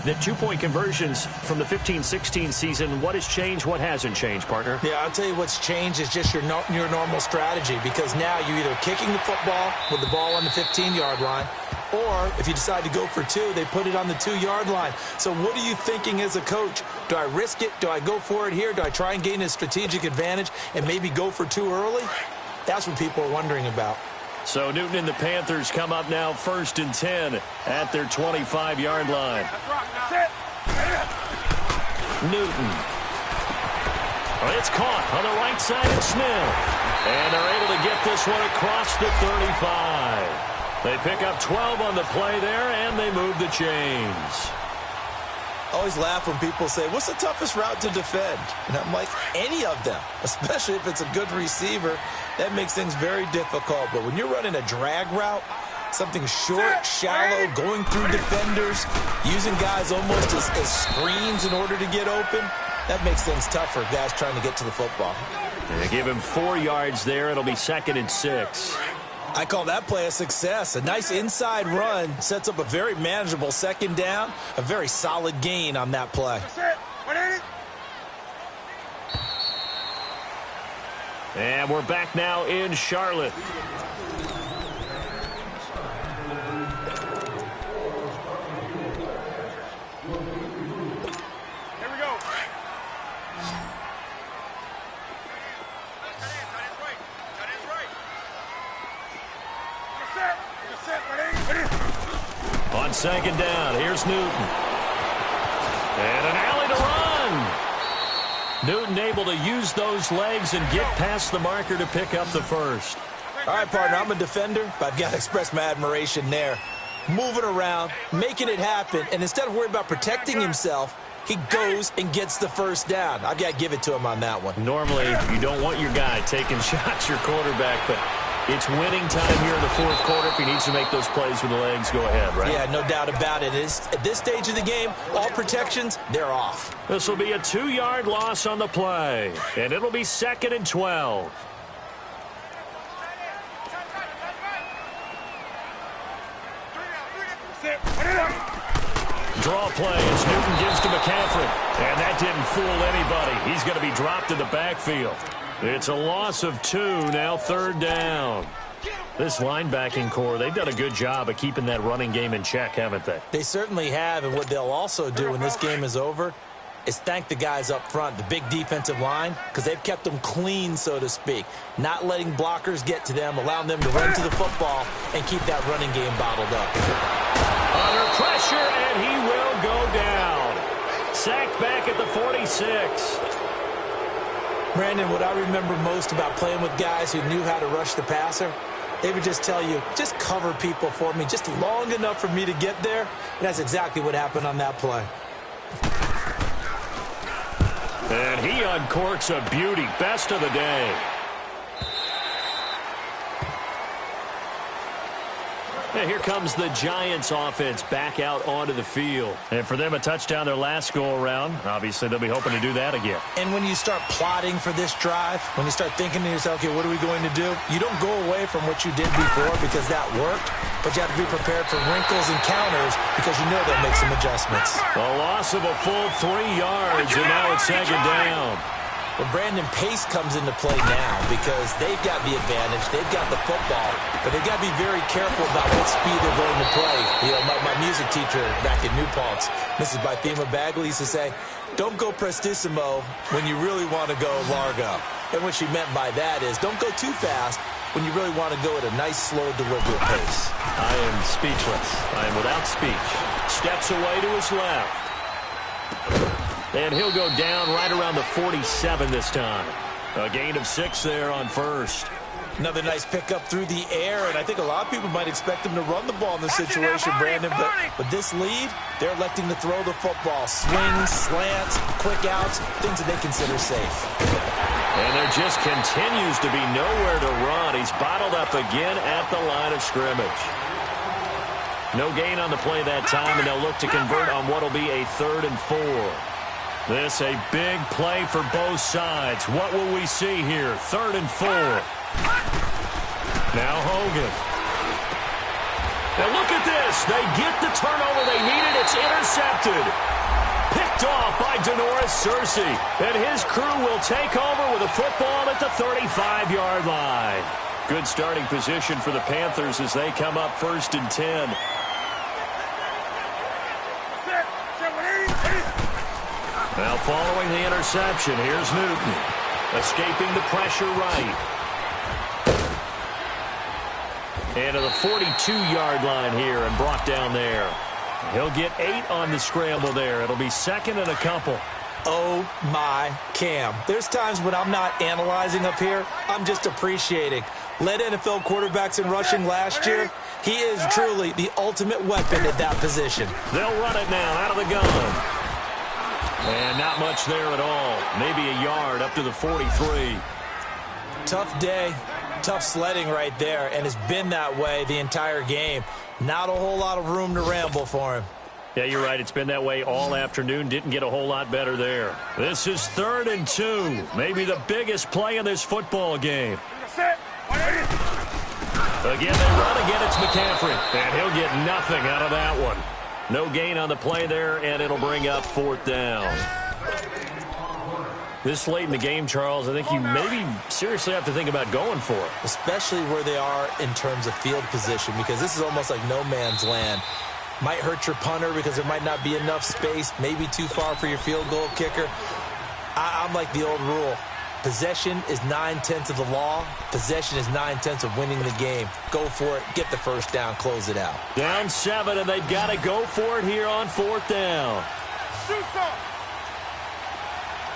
The 2-point conversions from the 15-16 season, what has changed, what hasn't changed, partner? Yeah, I'll tell you what's changed is just your normal strategy, because now you're either kicking the football with the ball on the 15-yard line, or if you decide to go for 2, they put it on the 2-yard line. So what are you thinking as a coach? Do I risk it? Do I go for it here? Do I try and gain a strategic advantage and maybe go for 2 early? That's what people are wondering about. So Newton and the Panthers come up now 1st and 10 at their 25-yard line. Newton. Well, it's caught on the right side of Smith. And they're able to get this one across the 35. They pick up 12 on the play there, and they move the chains. I always laugh when people say, what's the toughest route to defend? And I'm like, any of them, especially if it's a good receiver. That makes things very difficult. But when you're running a drag route, something short, shallow, going through defenders, using guys almost as screens in order to get open, that makes things tough for guys trying to get to the football. They give him 4 yards there. It'll be 2nd and 6. I call that play a success. A nice inside run sets up a very manageable 2nd down, a very solid gain on that play. And we're back now in Charlotte. On 2nd down, here's Newton. And an alley to run. Newton able to use those legs and get past the marker to pick up the first. All right, partner, I'm a defender, but I've got to express my admiration there. Moving around, making it happen, and instead of worrying about protecting himself, he goes and gets the first down. I've got to give it to him on that one. Normally, you don't want your guy taking shots, your quarterback, but it's winning time here in the 4th quarter. If he needs to make those plays with the legs, go ahead, right? Yeah, no doubt about it. At this stage of the game, all protections, they're off. This will be a 2-yard loss on the play, and it'll be 2nd and 12. Draw play as Newton gives to McCaffrey. And that didn't fool anybody. He's going to be dropped in the backfield. It's a loss of 2, now 3rd down. This linebacking core, they've done a good job of keeping that running game in check, haven't they? They certainly have, and what they'll also do when this game is over is thank the guys up front, the big defensive line, because they've kept them clean, so to speak, not letting blockers get to them, allowing them to run to the football and keep that running game bottled up. Under pressure, and he will go down. Sacked back at the 46. Brandon, what I remember most about playing with guys who knew how to rush the passer, they would just tell you, just cover people for me, just long enough for me to get there. And that's exactly what happened on that play. And he uncorks a beauty. Best of the day. And here comes the Giants offense back out onto the field. And for them, a touchdown their last go-around. Obviously, they'll be hoping to do that again. And when you start plotting for this drive, when you start thinking to yourself, okay, what are we going to do? You don't go away from what you did before because that worked, but you have to be prepared for wrinkles and counters because you know they'll make some adjustments. A loss of a full 3 yards, and now it's 2nd down. Well, Brandon, pace comes into play now because they've got the advantage. They've got the football, but they've got to be very careful about what speed they're going to play. You know, my music teacher back in New Paltz, Mrs. Bythema Bagley, used to say, don't go prestissimo when you really want to go largo. And what she meant by that is don't go too fast when you really want to go at a nice, slow, deliberate pace. I am speechless. I am without speech. Steps away to his left. And he'll go down right around the 47 this time. A gain of 6 there on first. Another nice pickup through the air, and I think a lot of people might expect him to run the ball in this situation, Brandon, but with this lead, they're electing to throw the football. Swings, slants, quick outs, things that they consider safe. And there just continues to be nowhere to run. He's bottled up again at the line of scrimmage. No gain on the play that time, and they'll look to convert on what will be a 3rd and 4. This a big play for both sides. What will we see here? 3rd and 4. Now Hogan. And look at this. They get the turnover they needed. It's intercepted. Picked off by Denoris Searcy. And his crew will take over with a football at the 35-yard line. Good starting position for the Panthers as they come up 1st and 10. Now following the interception, here's Newton. Escaping the pressure right. And to the 42-yard line here and brought down there. He'll get 8 on the scramble there. It'll be 2nd and a couple. Oh, my Cam. There's times when I'm not analyzing up here. I'm just appreciating. Led NFL quarterbacks in rushing last year. He is truly the ultimate weapon at that position. They'll run it now out of the gun. And not much there at all. Maybe a yard up to the 43. Tough day, tough sledding right there, and it's been that way the entire game. Not a whole lot of room to ramble for him. Yeah, you're right. It's been that way all afternoon. Didn't get a whole lot better there. This is 3rd and 2. Maybe the biggest play in this football game. Again, they run. Again, it's McCaffrey. And he'll get nothing out of that one. No gain on the play there, and it'll bring up 4th down. This late in the game, Charles, I think you maybe seriously have to think about going for it. Especially where they are in terms of field position, because this is almost like no man's land. Might hurt your punter because there might not be enough space, maybe too far for your field goal kicker. I'm like the old rule. Possession is 9/10 of the law. Possession is 9/10 of winning the game. Go for it. Get the first down. Close it out. Down 7, and they've got to go for it here on 4th down. Shoot some.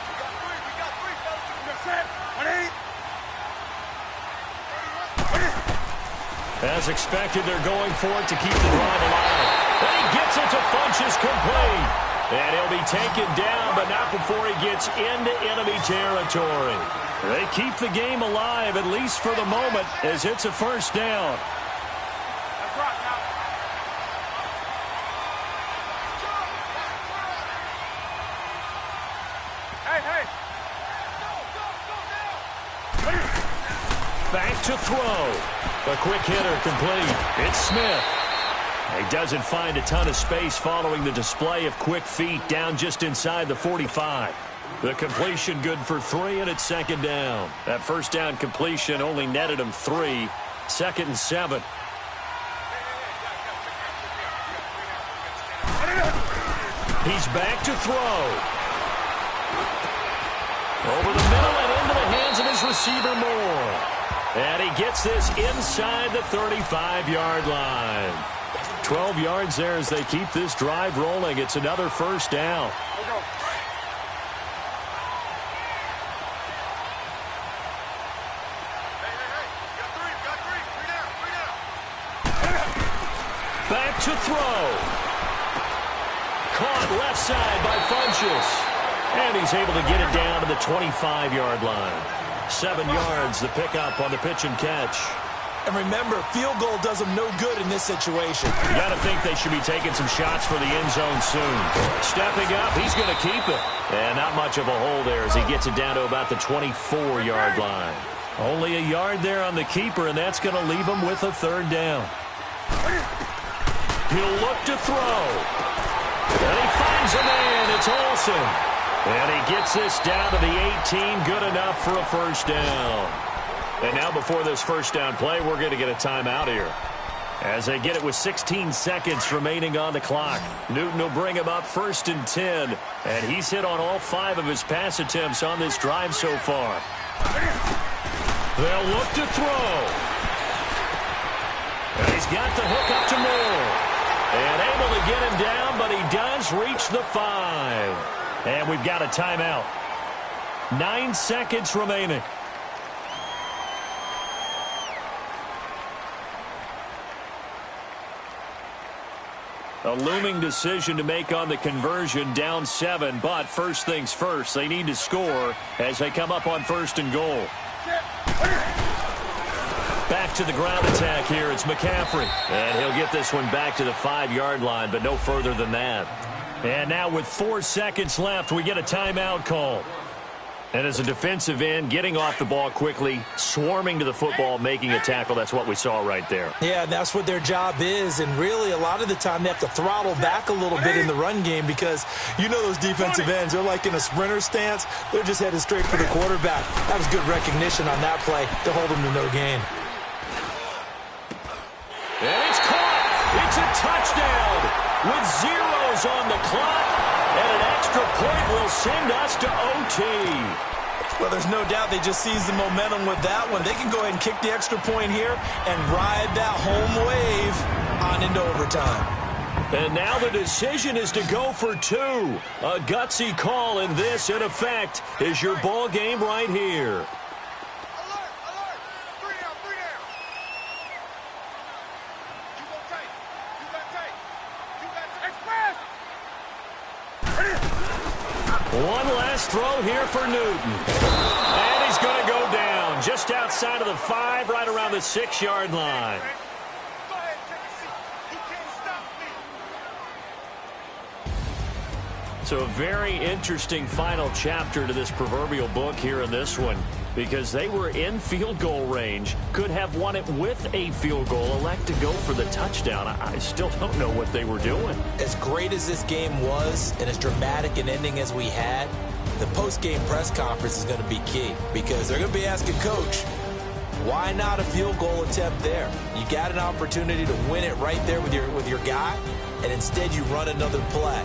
We got three, fellas. You're set. 1-8. As expected, they're going for it to keep the drive alive. And he gets it to Funchess complete. And he'll be taken down, but not before he gets into enemy territory. They keep the game alive, at least for the moment, as it's a first down. That's right now. Hey. Back to throw. A quick hitter complete. It's Smith. He doesn't find a ton of space following the display of quick feet down just inside the 45. The completion good for 3, and it's 2nd down. That first down completion only netted him 3. 2nd and 7. He's back to throw. Over the middle and into the hands of his receiver Moore. And he gets this inside the 35-yard line. 12 yards there as they keep this drive rolling. It's another first down. Back to throw. Caught left side by Funchess. And he's able to get it down to the 25-yard line. 7 yards, the pickup on the pitch and catch. And remember, field goal does them no good in this situation. You got to think they should be taking some shots for the end zone soon. Stepping up, he's going to keep it. And not much of a hole there as he gets it down to about the 24-yard line. Only a yard there on the keeper, and that's going to leave him with a 3rd down. He'll look to throw. And he finds a man. It's Olsen. And he gets this down to the 18. Good enough for a first down. And now before this first down play, we're going to get a timeout here. As they get it with 16 seconds remaining on the clock. Newton will bring him up 1st and 10. And he's hit on all 5 of his pass attempts on this drive so far. They'll look to throw. And he's got the hook up to Moore. And able to get him down, but he does reach the 5. And we've got a timeout. 9 seconds remaining. A looming decision to make on the conversion, down 7, but first things first, they need to score as they come up on 1st and goal. Back to the ground attack here, it's McCaffrey. And he'll get this one back to the 5-yard line, but no further than that. And now with 4 seconds left, we get a timeout call. And as a defensive end, getting off the ball quickly, swarming to the football, making a tackle, that's what we saw right there. Yeah, that's what their job is, and really a lot of the time they have to throttle back a little bit in the run game because you know those defensive ends, they're like in a sprinter stance. They're just headed straight for the quarterback. That was good recognition on that play to hold them to no gain. And it's caught. It's a touchdown with zeros on the clock. And an extra point will send us to OT. Well, there's no doubt they just seized the momentum with that one. They can go ahead and kick the extra point here and ride that home wave on into overtime. And now the decision is to go for 2. A gutsy call, and this, in effect, is your ball game right here. Alert! 3 down! You go tight. You got tight. Express! First throw here for Newton. And he's going to go down just outside of the 5, right around the 6-yard line. Go ahead, take a seat. You can't stop me. So a very interesting final chapter to this proverbial book here in this one, because they were in field goal range, could have won it with a field goal, elect to go for the touchdown. I still don't know what they were doing. As great as this game was and as dramatic an ending as we had, the post-game press conference is going to be key, because they're going to be asking Coach, why not a field goal attempt there? You got an opportunity to win it right there with your guy, and instead you run another play.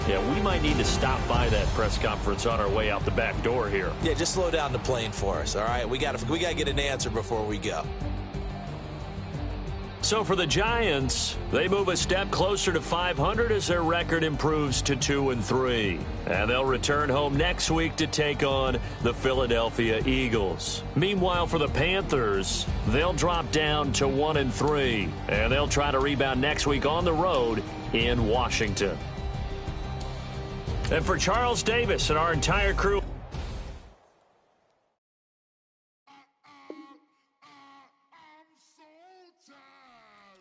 Yeah, we might need to stop by that press conference on our way out the back door here. Yeah, just slow down the plane for us, all right? We got to get an answer before we go. So for the Giants, they move a step closer to 500 as their record improves to 2-3. And they'll return home next week to take on the Philadelphia Eagles. Meanwhile, for the Panthers, they'll drop down to 1-3. And they'll try to rebound next week on the road in Washington. And for Charles Davis and our entire crew,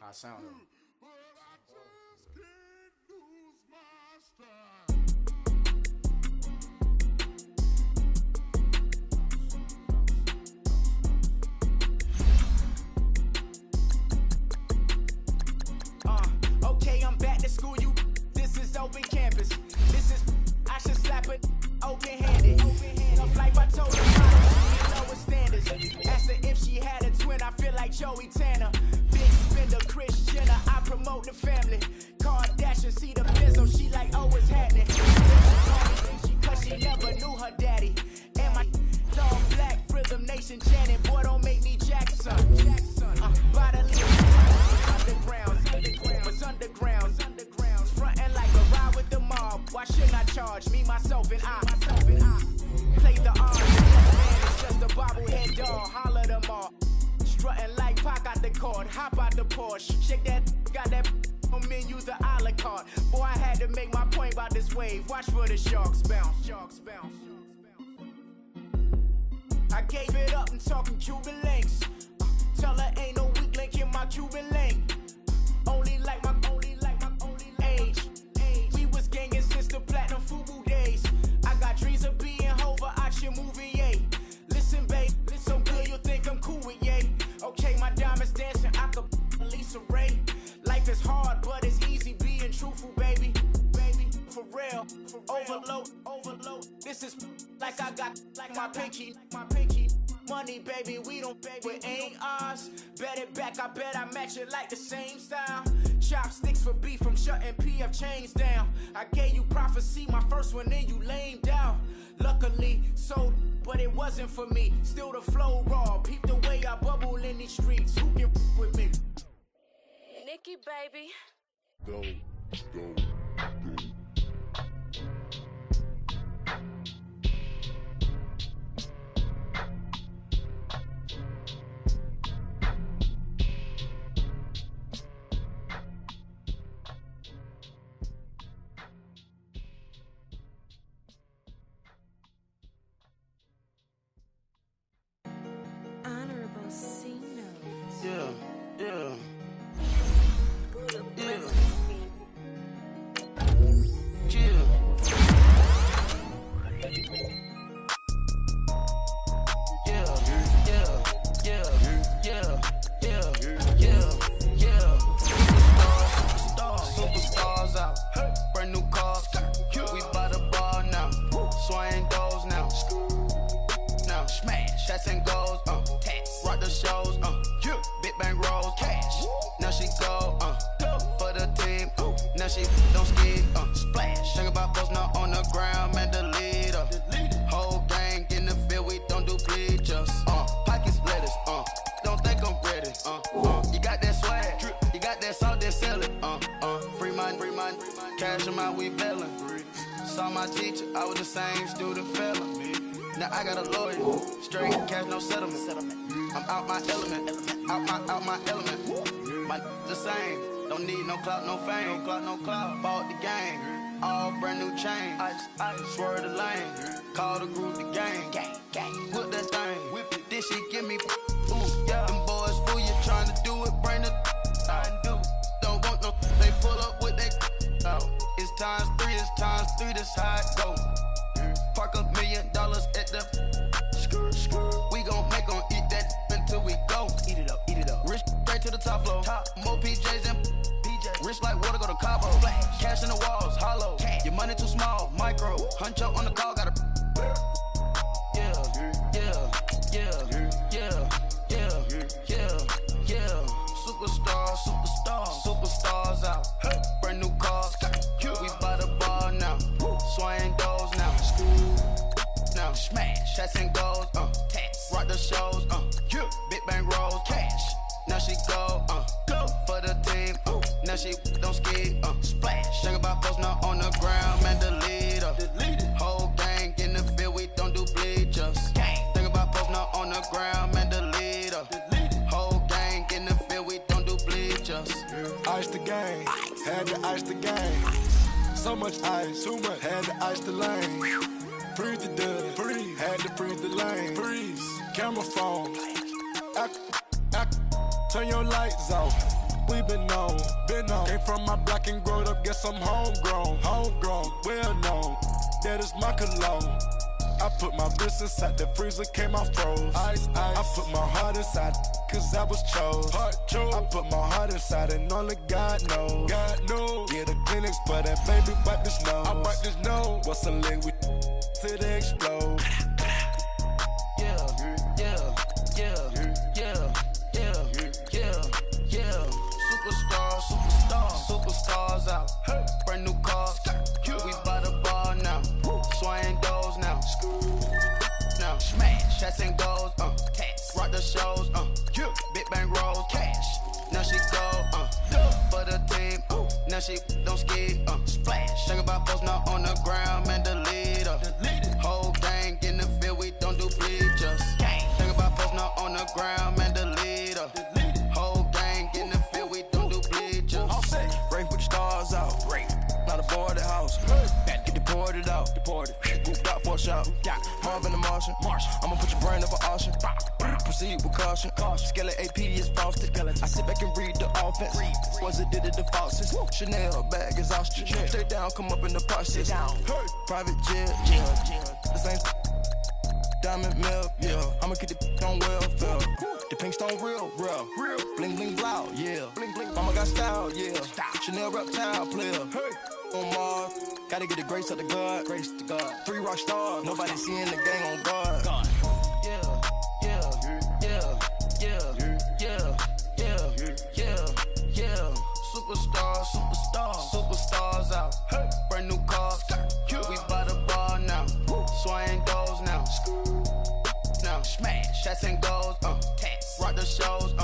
I sound it. Okay, I'm back to school, you. This is open campus. This is, I should slap it open-handed. Enough life I told her, she lower standards. Asked her if she had a twin, I feel like Joey Tanner. Big spender, Kris Jenner, I promote the family. Kardashian, see the Benzo, she like, oh, it's happening. Cause she never knew her daddy. And my dog black, Rhythm Nation Janet, boy, don't make me Jackson. Bodily, underground, frontin' like a ride with the mob. Why shouldn't I charge me, myself, and I? Play the arms, it's just a bobblehead doll, holler them all. Strutting like Pac out the court, hop out the Porsche, shake that, got that on menu, the a la carte. Boy, I had to make my point about this wave. Watch for the sharks bounce. I gave it up and talking Cuban links. Tell her ain't no weak link in my Cuban link. Only like my age. We was gangin' since the platinum FUBU days. I got dreams of being Hova out your movie, yay. Listen, babe, so good you'll think I'm cool with yay. Okay, my diamonds dancing, I could Lisa Ray. Life is hard, but it's easy being truthful, baby. For real, overload. This is like I got like my pinky. Money, baby, we don't pay, it ain't ours. Bet it back, I bet I match it like the same style. Chopsticks for beef, I'm shutting PF chains down. I gave you prophecy, my first one, then you lamed out. Luckily, so, but it wasn't for me. Still the flow raw, peep the way I bubble in these streets. Who can with me? Nikki, baby. Go. Honorable C notes. Yeah. Superstars out, brand new cars. We by the bar now, swaying doors now. Now smash, that's and goes, rock the shows, big bang rolls, cash. Now she go, for the team, now she don't ski, splash. Think about posting up on the ground, man, the leader. Whole gang in the field, we don't do bleachers. Pockets lettuce, don't think I'm ready. You got that swag, you got that salt, that sell it. Free mind, cash them out, we bailin'. Saw my teacher, I was the same student fella. Now I got a lawyer, straight cash, no settlement. I'm out my element, out my element. My the same, don't need no clout, no fame, bought the game. all brand new chain. Ice, swerve the lane. Call the group the gang. Whip that thing. Whip it. This shit give me. Ooh, yeah. Them boys fool you trying to do it. Bring the. I do. Don't want no. They pull up with they. Oh, it's times 3. It's times 3. This how it go. Park $1 million at the. We gon' make 'em eat that until we go. Eat it up, eat it up. Rich straight to the top floor. More PJs and PJ. Rich like water, go to Cabo. Flash. Cash in the walls, hollow. Cash. Your money too small, micro. Huncho on the call, got a. Yeah. Superstars out. Brand new cars. We by the bar now. Swaying doors now. Now smash. Chats and goals. Rock the shows. Big bang rolls. Cash. Now she go. For the team. Now she don't ski. Splash. Think about post now on the ground. Man, the leader. Whole gang in the field. We don't do bleachers. Think about post now on the ground. Man, the leader. Whole gang in the field. We don't do bleachers. Ice the game. Had to ice the game. So much ice. Too much. Had to ice the lane. Freeze the dud. Freeze. Had to freeze the lane. Freeze. Camera phone. Turn your lights off. We been on. Came from my block and growed up. Guess I'm homegrown. Well known. That is my cologne. I put my wrist inside the freezer, came out froze. Ice. I put my heart inside, cause I was chose. I put my heart inside and only God knows. Yeah, the clinics for that baby wipe this nose. I wipe this nose. What's a liquid till they explode? Superstars out. Brand new cars. We by the bar now. Swaying doors now. Now smash. Chats and goals. Rock the shows. Big bang rolls. Cash. Now she go. For the team. Now she don't ski. Splash. Think about post now on the ground. Man, the leader. Whole gang in the field. We don't do bleachers. Think about post now on the ground. Man, the leader. Whole gang in the field. We don't do bleachers. Rain put the stars out. Not a board the house. Get deported out. Grouped out for a shot. Marvin the Martian. I'ma put your brain up for auction. Proceed with caution. Skeleton AP is frosted. I sit back and read the offense. Was it did it the Foxes? Chanel bag is ostrich. Stay down, come up in the process. Private jet. The same diamond milk. Yeah. I'ma get the on welfare. The pink stone real. Bling bling blow. Yeah. Mama got style. Yeah. Chanel reptile player. On Mars, gotta get the grace of the God. 3 rock stars, nobody seeing the gang on guard. Superstars out. Brand new cars. We by the bar now. Swaying doors now. Now smash. Chats and goals. Rock the shows.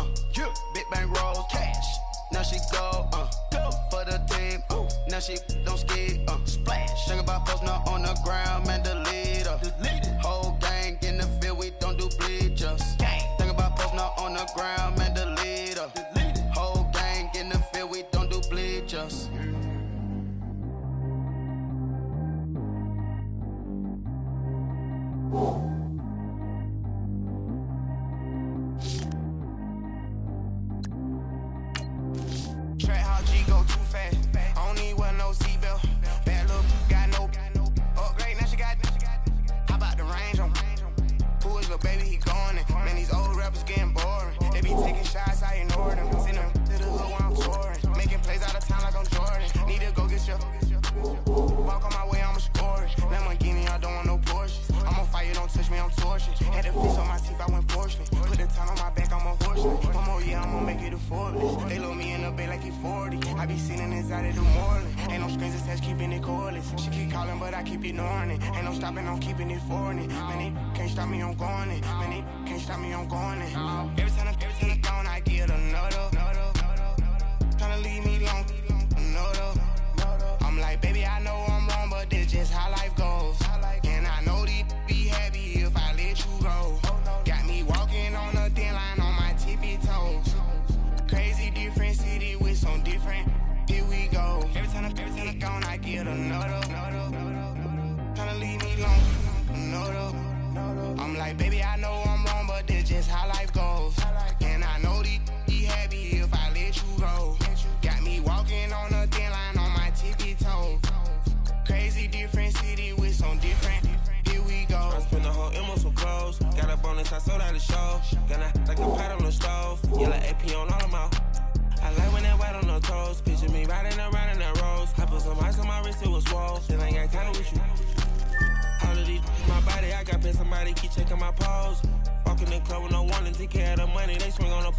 Big bang rolls. Cash. Now she go. For the team. Now she don't ski. Splash. Think about post now on the ground. Man, the leader. Whole gang in the field. We don't do bleachers. Think about post now on the ground. Man, the leader. Whole gang in the field. We don't do bleachers. Track how G go too fast. I don't need wear no seatbelt. Bad look, got no upgrade. Now she got. How about the range on? Who is little baby? He going in. Man, these old rappers getting boring. They be taking shots, I ignore them. Send them to the hood while I'm touring. Making plays out of town like I'm Jordan. Need to go get your. Walk on my way, I'ma score it. Lamborghini, I don't want no Porsche. I'm on fire, don't touch me, I'm torching. Had the fish on my teeth, I went fortunate. Put the time on my back, I'm a horseman. One more year, I'ma make it affordable. They load me in the bay like he 40. I be sitting inside of the morning. Ain't no strings attached, keeping it cordless. She keep calling, but I keep ignoring it. Ain't no stopping, I'm keeping it for it. Man, they can't stop me, I'm going it. Man, they can't stop me, I'm going it. Every time I'm gone, I get another. Tryna leave me long, another. I'm like, baby, I know I'm wrong, but this just how life goes. And I know these be happy if I let you go. Got me walking on a thin line on my tippy toes. Crazy different city with some different, here we go. Every time I'm gone, I get another. like, baby, I know I'm wrong, but this just how life goes. And I know these happy if I let you go. Got me walking on a thin line on my tippy toe. Crazy different city with some different. Here we go. I spent the whole M on some clothes. Got a bonus, I sold out the show. Gonna like a pot on the stove. Yellow AP on all of my. I like when that white on the toes. Picture me riding around in that rose. I put some ice on my wrist, it was swole. Still ain't got time with you. All of these, my body, I got paid somebody, keep checking my pose. Walking in the club with no warning, take care of the money, they swing on the.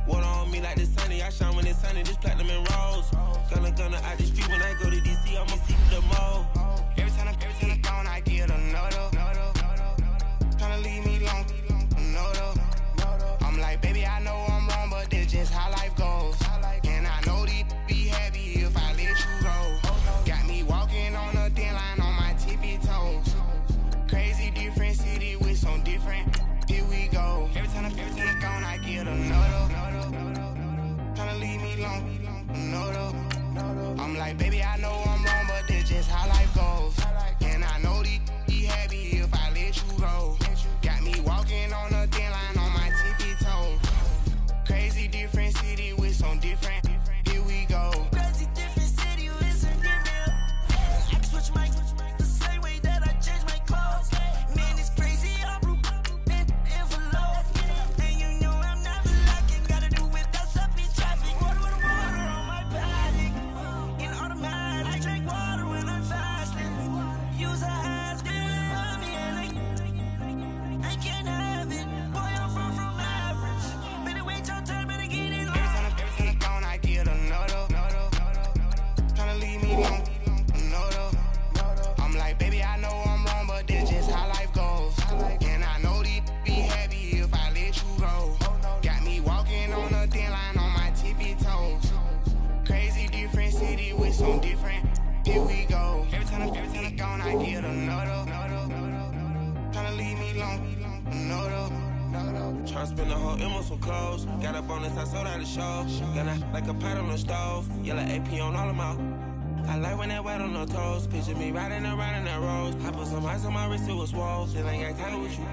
Water on me like the sunny, I shine when it's sunny, just platinum and rose. Gonna out the street when I go to DC, I'ma see the mo. Every time I'm gone, I get another. Tryna leave me long, another. I'm like, baby, I know I'm wrong, but this just how life goes. And I know these be happy if I let you go. Got me walking on a thin line on my tippy toes. Crazy different city with some different. Here we go. Every time I'm gone, I get another. Tryna leave me long, another. I'm like, baby, I know I'm wrong, but this just how life goes. And I know these happy if I let you go. Got me walking on a thin line on my tippy toes. Crazy different city with some different. Here we go. Crazy different city with some different. I can switch my the same way that I change my clothes. Man, it's crazy. I'm envelope. And you know I'm not lacking. Gotta do without stopping traffic. Water on my body. In automatic. I drink water when I'm fasting. Use a ass, and I can't have it. Boy, I'm from average. Better wait your turn, better get it on. Every time I'm gone, I get another. Tryna leave me long, another. I'm like, baby, I know I'm wrong, but this just how life goes. And I know these be happy if I let you go. Got me walking on a thin line on my tippy toes. Crazy different city with some different. Here we go. Every time I'm gone, I get another. Tryna leave me long, another. Tryna spend the whole M on some clothes. Got a bonus, I sold out the show. Gonna like a pot on the stove. Yellow AP on all of my. I like when that white on the toes. Picture me riding around in that rose. I put some ice on my wrist, it was swole. Still ain't got time with you.